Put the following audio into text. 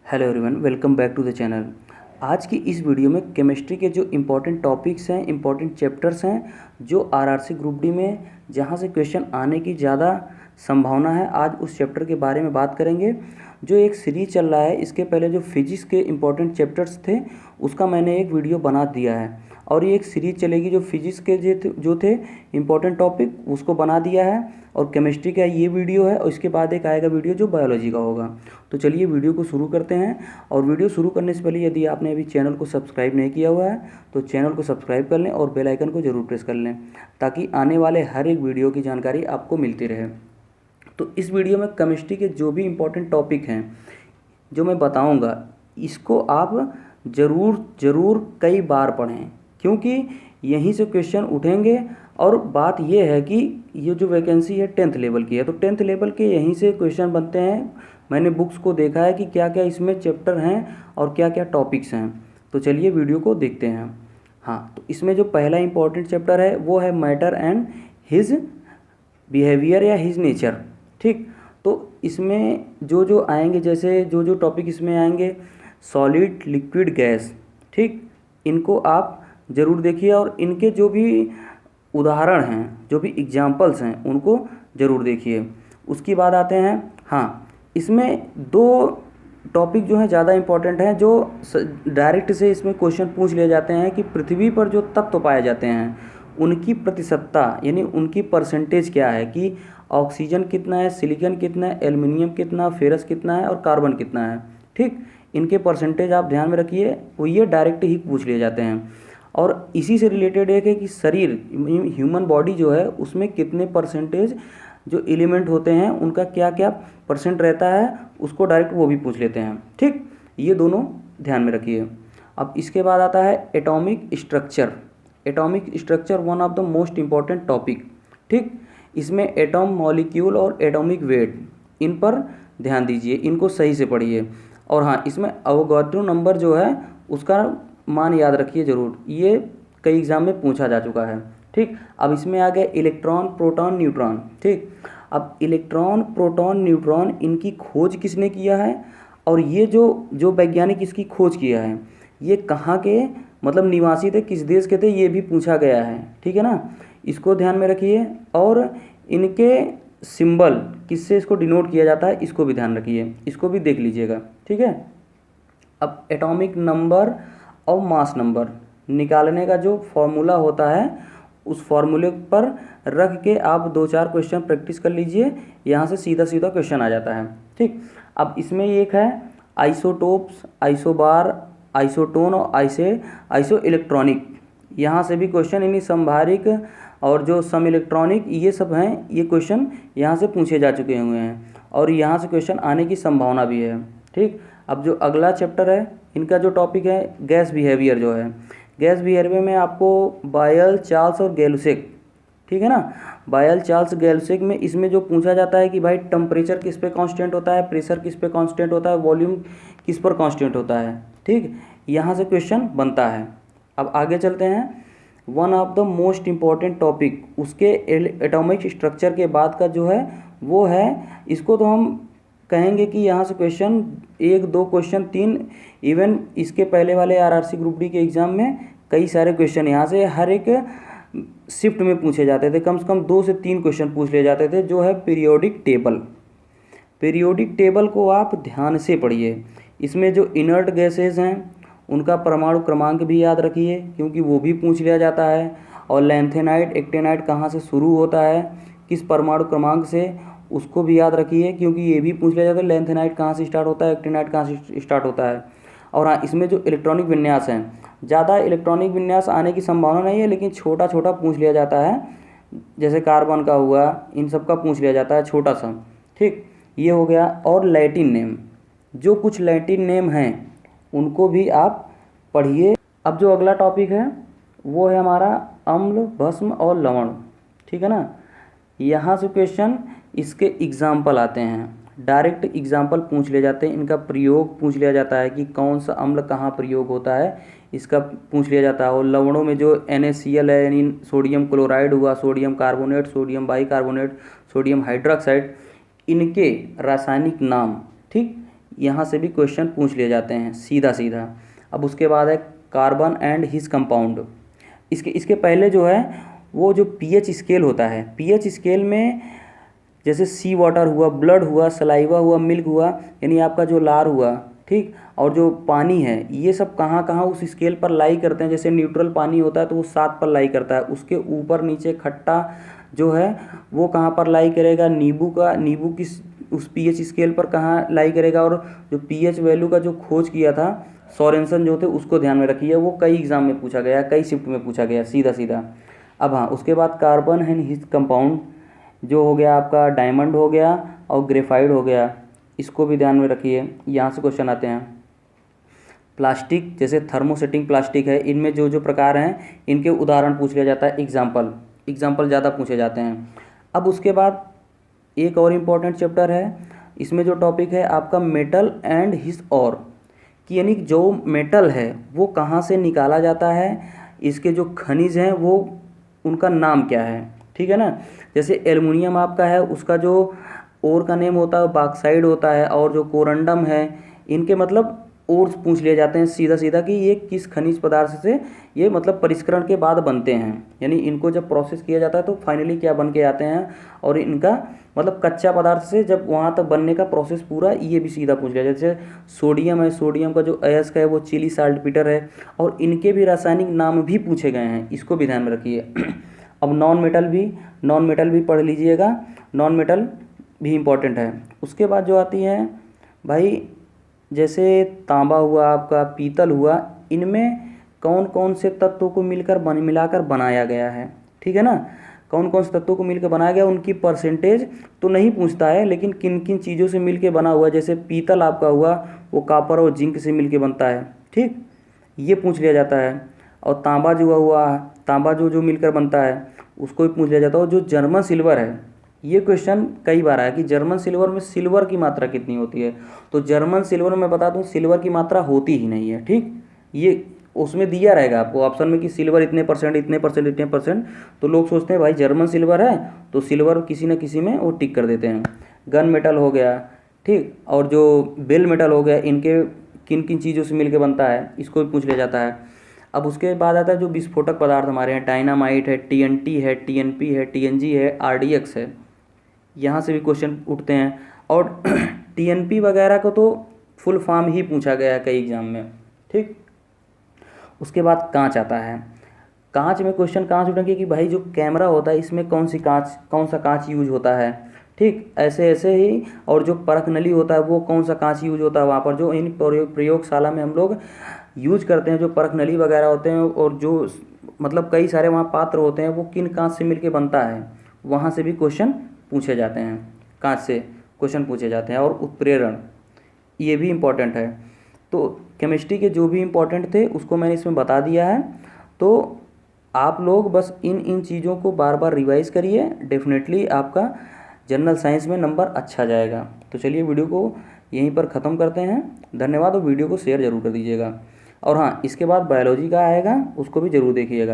Hello everyone, welcome back to the channel. आज की इस वीडियो में केमिस्ट्री के जो इम्पोर्टेंट टॉपिक्स हैं, इम्पोर्टेंट चैप्टर्स हैं, जो आरआरसी ग्रुप डी में जहां से क्वेश्चन आने की ज़्यादा संभावना है, आज उस चैप्टर के बारे में बात करेंगे। जो एक सीरीज चल रहा है, इसके पहले जो फिजिक्स के इम्पोर्टेंट चैप्टर्स थे उसका मैंने एक वीडियो बना दिया है, और ये एक सीरीज चलेगी जो फिजिक्स के जो थे इम्पोर्टेंट टॉपिक उसको बना दिया है। और केमिस्ट्री का ये वीडियो है, और इसके बाद एक आएगा वीडियो जो बायोलॉजी का होगा। तो चलिए वीडियो को शुरू करते हैं। और वीडियो शुरू करने से पहले यदि आपने अभी चैनल को सब्सक्राइब नहीं किया हुआ है तो चैनल को सब्सक्राइब कर लें और बेल आइकन को ज़रूर प्रेस कर लें, ताकि आने वाले हर एक वीडियो की जानकारी आपको मिलती रहे। तो इस वीडियो में केमिस्ट्री के जो भी इम्पोर्टेंट टॉपिक हैं जो मैं बताऊंगा, इसको आप ज़रूर कई बार पढ़ें, क्योंकि यहीं से क्वेश्चन उठेंगे। और बात यह है कि ये जो वैकेंसी है 10th लेवल की है, तो 10th लेवल के यहीं से क्वेश्चन बनते हैं। मैंने बुक्स को देखा है कि क्या क्या इसमें चैप्टर हैं और क्या क्या टॉपिक्स हैं। तो चलिए वीडियो को देखते हैं। हाँ, तो इसमें जो पहला इंपॉर्टेंट चैप्टर है वो है मैटर एंड हिज बिहेवियर या हिज नेचर। ठीक, तो इसमें जो आएंगे, जैसे जो टॉपिक इसमें आएंगे, सॉलिड, लिक्विड, गैस। ठीक, इनको आप ज़रूर देखिए, और इनके जो भी उदाहरण हैं, जो भी एग्जाम्पल्स हैं, उनको ज़रूर देखिए। उसकी बाद आते हैं, हाँ, इसमें दो टॉपिक जो हैं ज़्यादा इम्पॉर्टेंट हैं, जो डायरेक्ट से इसमें क्वेश्चन पूछ लिए जाते हैं कि पृथ्वी पर जो तत्व पाए जाते हैं उनकी प्रतिशतता, यानी उनकी परसेंटेज क्या है, कि ऑक्सीजन कितना है, सिलिकॉन कितना है, एल्युमिनियम कितना, फेरस कितना है और कार्बन कितना है। ठीक, इनके परसेंटेज आप ध्यान में रखिए, वो ये डायरेक्ट ही पूछ लिए जाते हैं। और इसी से रिलेटेड एक है कि शरीर, ह्यूमन बॉडी जो है, उसमें कितने परसेंटेज जो एलिमेंट होते हैं उनका क्या क्या परसेंट रहता है, उसको डायरेक्ट वो भी पूछ लेते हैं। ठीक, ये दोनों ध्यान में रखिए। अब इसके बाद आता है atomic structure. Atomic structure one of the most important topic. ठीक, इसमें एटॉम, मॉलिक्यूल और एटॉमिक वेट, इन पर ध्यान दीजिए, इनको सही से पढ़िए। और हाँ, इसमें अवोगाड्रो नंबर जो है उसका मान याद रखिए ज़रूर, ये कई एग्जाम में पूछा जा चुका है। ठीक, अब इसमें आ गया इलेक्ट्रॉन, प्रोटॉन, न्यूट्रॉन। ठीक, अब इलेक्ट्रॉन, प्रोटॉन, न्यूट्रॉन, इनकी खोज किसने किया है, और ये जो वैज्ञानिक इसकी खोज किया है, ये कहाँ के मतलब निवासी थे, किस देश के थे, ये भी पूछा गया है। ठीक है ना, इसको ध्यान में रखिए। और इनके सिंबल किससे इसको डिनोट किया जाता है, इसको भी ध्यान रखिए, इसको भी देख लीजिएगा। ठीक है, अब एटॉमिक नंबर और मास नंबर निकालने का जो फॉर्मूला होता है, उस फॉर्मूले पर रख के आप 2-4 क्वेश्चन प्रैक्टिस कर लीजिए, यहाँ से सीधा सीधा क्वेश्चन आ जाता है। ठीक, अब इसमें एक है आइसोटोप्स, आइसोबार, आइसोटोन और आइसो इलेक्ट्रॉनिक। यहाँ से भी क्वेश्चन, यानी संभारिक और जो सम इलेक्ट्रॉनिक, ये सब हैं, ये क्वेश्चन यहाँ से पूछे जा चुके हुए हैं, और यहाँ से क्वेश्चन आने की संभावना भी है। ठीक, अब जो अगला चैप्टर है, इनका जो टॉपिक है गैस बिहेवियर जो है, गैस बिहेवियर में आपको बायल, चार्ल्स और गैलुसेक, ठीक है ना, बायल, चार्ल्स, गैलुसेक में इसमें जो पूछा जाता है कि भाई टेम्परेचर किस पे कांस्टेंट होता है, प्रेशर किस पे कांस्टेंट होता है, वॉल्यूम किस पर कांस्टेंट होता है। ठीक, यहाँ से क्वेश्चन बनता है। अब आगे चलते हैं, one of the most important topic, उसके एटॉमिक स्ट्रक्चर के बाद का जो है वो है, इसको तो हम कहेंगे कि यहाँ से क्वेश्चन 1-2 क्वेश्चन 3, इवन इसके पहले वाले आरआरसी ग्रुप डी के एग्ज़ाम में कई सारे क्वेश्चन यहाँ से हर एक शिफ्ट में पूछे जाते थे। कम से कम 2 से 3 क्वेश्चन पूछ लिए जाते थे, जो है पीरियोडिक टेबल। पीरियोडिक टेबल को आप ध्यान से पढ़िए। इसमें जो इनर्ट गैसेज हैं उनका परमाणु क्रमांक भी याद रखिए, क्योंकि वो भी पूछ लिया जाता है। और लैंथेनाइट, एक्टेनाइट कहाँ से शुरू होता है, किस परमाणु क्रमांक से, उसको भी याद रखिए, क्योंकि ये भी पूछ लिया जाता है लैंथेनाइट कहाँ से स्टार्ट होता है, एक्टेनाइट कहाँ से स्टार्ट होता है। और हाँ, इसमें जो इलेक्ट्रॉनिक विन्यास हैं, ज़्यादा इलेक्ट्रॉनिक विन्यास आने की संभावना नहीं है, लेकिन छोटा छोटा पूछ लिया जाता है, जैसे कार्बन का हुआ, इन सब का पूछ लिया जाता है छोटा सा। ठीक, ये हो गया। और लैटिन नेम, जो कुछ लैटिन नेम हैं उनको भी आप पढ़िए। अब जो अगला टॉपिक है वो है हमारा अम्ल, भस्म और लवण। ठीक है ना, यहाँ से क्वेश्चन इसके एग्जाम्पल आते हैं, डायरेक्ट एग्जाम्पल पूछ लिए जाते हैं, इनका प्रयोग पूछ लिया जाता है कि कौन सा अम्ल कहाँ प्रयोग होता है, इसका पूछ लिया जाता है। और लवणों में जो NaCl है, यानी सोडियम क्लोराइड हुआ, sodium carbonate, sodium bicarbonate, sodium hydroxide, इनके रासायनिक नाम। ठीक, यहाँ से भी क्वेश्चन पूछ लिए जाते हैं सीधा सीधा। अब उसके बाद है कार्बन एंड हिज कंपाउंड। इसके पहले जो है वो जो पीएच स्केल होता है, पीएच स्केल में जैसे सी वाटर हुआ, ब्लड हुआ, सलाइवा हुआ, मिल्क हुआ, यानी आपका जो लार हुआ, ठीक, और जो पानी है, ये सब कहाँ कहाँ उस स्केल पर लाई करते हैं। जैसे न्यूट्रल पानी होता है तो वो 7 पर लाई करता है। उसके ऊपर नीचे खट्टा जो है वो कहाँ पर लाई करेगा, नींबू की उस पीएच स्केल पर कहाँ लाई करेगा। और जो पीएच वैल्यू का जो खोज किया था सोरेनसन जो थे, उसको ध्यान में रखिए, वो कई एग्जाम में पूछा गया, कई शिफ्ट में पूछा गया सीधा सीधा। अब हाँ, उसके बाद कार्बन एंड हिज कंपाउंड जो हो गया आपका डायमंड हो गया और ग्रेफाइट हो गया, इसको भी ध्यान में रखिए। यहाँ से क्वेश्चन आते हैं। प्लास्टिक, जैसे थर्मोसेटिंग प्लास्टिक है, इनमें जो जो प्रकार हैं इनके उदाहरण पूछ लिया जाता है, एग्जाम्पल ज़्यादा पूछे जाते हैं। अब उसके बाद एक और इम्पॉर्टेंट चैप्टर है, इसमें जो टॉपिक है आपका मेटल एंड हिज और, कि यानी जो मेटल है वो कहाँ से निकाला जाता है, इसके जो खनिज हैं वो उनका नाम क्या है, ठीक है ना। जैसे एल्युमिनियम आपका है, उसका जो ओर का नेम होता है बॉक्साइड होता है, और जो कोरंडम है, इनके मतलब और पूछ लिए जाते हैं सीधा सीधा कि ये किस खनिज पदार्थ से ये मतलब परिष्करण के बाद बनते हैं, यानी इनको जब प्रोसेस किया जाता है तो फाइनली क्या बन के आते हैं, और इनका मतलब कच्चा पदार्थ से जब वहाँ तक बनने का प्रोसेस पूरा, ये भी सीधा पूछ लिया। जैसे सोडियम है, सोडियम का जो अयस्क है वो चिली साल्टपीटर है, और इनके भी रासायनिक नाम भी पूछे गए हैं, इसको भी ध्यान में रखिए। अब नॉन मेटल भी पढ़ लीजिएगा, नॉन मेटल भी इम्पॉर्टेंट है। उसके बाद जो आती है भाई, जैसे तांबा हुआ आपका, पीतल हुआ, इनमें कौन कौन से तत्वों को मिलाकर बनाया गया है, ठीक है ना। कौन कौन से तत्वों को मिलकर बनाया गया, उनकी परसेंटेज तो नहीं पूछता है, लेकिन किन किन चीज़ों से मिलकर बना हुआ है। जैसे पीतल आपका हुआ वो कॉपर और जिंक से मिलकर बनता है, ठीक, ये पूछ लिया जाता है। और तांबा जो मिलकर बनता है उसको भी पूछ लिया जाता है। और जो जर्मन सिल्वर है, ये क्वेश्चन कई बार आया कि जर्मन सिल्वर में सिल्वर की मात्रा कितनी होती है, तो जर्मन सिल्वर में बता दूं सिल्वर की मात्रा होती ही नहीं है, ठीक। ये उसमें दिया रहेगा आपको ऑप्शन में कि सिल्वर इतने परसेंट, तो लोग सोचते हैं भाई जर्मन सिल्वर है तो सिल्वर किसी न किसी में वो टिक कर देते हैं। गन मेटल हो गया, ठीक, और जो बेल मेटल हो गया, इनके किन किन चीज़ों से मिलकर बनता है, इसको भी पूछ लिया जाता है। अब उसके बाद आता है जो विस्फोटक पदार्थ हमारे हैं, डायनामाइट है, TNT है, TNP है, TNG है, RDX है, यहाँ से भी क्वेश्चन उठते हैं। और TNP वगैरह को तो फुल फॉर्म ही पूछा गया है कई एग्जाम में, ठीक। उसके बाद कांच आता है। कांच में क्वेश्चन कांच उठेंगे कि भाई जो कैमरा होता है इसमें कौन सा कांच यूज होता है, ठीक, ऐसे ही। और जो परख नली होता है वो कौन सा कांच यूज होता है वहाँ पर, जो इन प्रयोगशाला में हम लोग यूज करते हैं, जो परख नली वगैरह होते हैं, और जो मतलब कई सारे वहाँ पात्र होते हैं, वो किन कांच से मिलके बनता है, वहाँ से भी क्वेश्चन पूछे जाते हैं, कांच से क्वेश्चन पूछे जाते हैं। और उत्प्रेरण, ये भी इम्पॉर्टेंट है। तो केमिस्ट्री के जो भी इम्पोर्टेंट थे उसको मैंने इसमें बता दिया है। तो आप लोग बस इन चीज़ों को बार बार रिवाइज़ करिए, डेफिनेटली आपका जनरल साइंस में नंबर अच्छा जाएगा। तो चलिए वीडियो को यहीं पर ख़त्म करते हैं। धन्यवाद, और वीडियो को शेयर ज़रूर कर दीजिएगा। और हाँ, इसके बाद बायोलॉजी का आएगा, उसको भी ज़रूर देखिएगा आप।